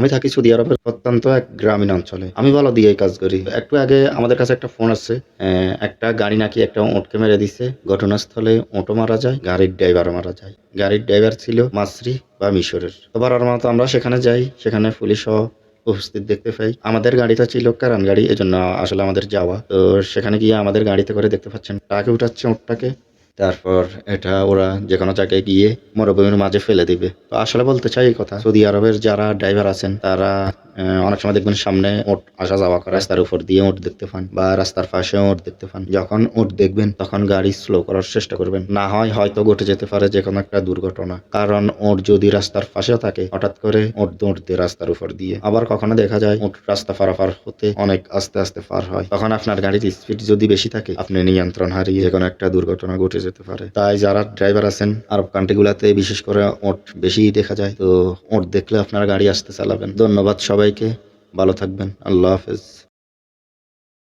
আমি থাকি সৌদি আরবের অত্যন্ত এক গ্রামীণ অঞ্চলে। আমি বলা দিয়েই কাজ করি। একটু আগে আমাদের কাছে একটা ফোন আসছে। একটা গাড়ি নাকি একটা উটকে মেরে দিছে। ঘটনাস্থলে উটও মারা যায়, গাড়ির ড্রাইভারও মারা যায়। গাড়ির ড্রাইভার ছিল মাসরি বা মিশরের। তো বরাবর মতো আমরা সেখানে যাই। সেখানে পুলিশও উপস্থিত দেখতে পাই। আমাদের গাড়িটা ছিল কারান গাড়ি। এজন্য আসলে আমাদের যাওয়া। তো সেখানে গিয়ে আমাদের গাড়িতে করে দেখতে পাচ্ছেন ট্রাকে উঠাচ্ছে উটটাকে। তারপর এটা ওরা যেকোনো জায়গায় গিয়ে মরুভূমির মাঝে ফেলে দিবে। তো আসলে বলতে চাই এই কথা, সৌদি আরবের যারা ড্রাইভার আছেন তারা অনেক সময় দেখবেন সামনে উট আসা যাওয়া করে, রাস্তার উপর দিয়ে উট দেখতে পান বা রাস্তার পাশেও উট দেখতে পান। যখন উট দেখবেন তখন গাড়ি স্লো করার চেষ্টা করবেন। না হয় হয়তো ঘটে যেতে পারে যেকোনো একটা দুর্ঘটনা। কারণ উট যদি রাস্তার পাশেও থাকে হঠাৎ করে উট দৌড় দিয়ে রাস্তার উপর দিয়ে। আবার কখনো দেখা যায় উট রাস্তা পারাপার হতে অনেক আস্তে আস্তে পার হয়। তখন আপনার গাড়ির স্পিড যদি বেশি থাকে আপনি নিয়ন্ত্রণ হারিয়ে যেকোনো একটা দুর্ঘটনা ঘটে যেতে পারে। তাই যারা ড্রাইভার আছেন আরব কান্ট্রি গুলাতে বিশেষ করে উট বেশি দেখা যায়। তো উট দেখলে আপনারা গাড়ি আস্তে চালাবেন। ধন্যবাদ সবাইকে। ভালো থাকবেন। আল্লাহ হাফেজ।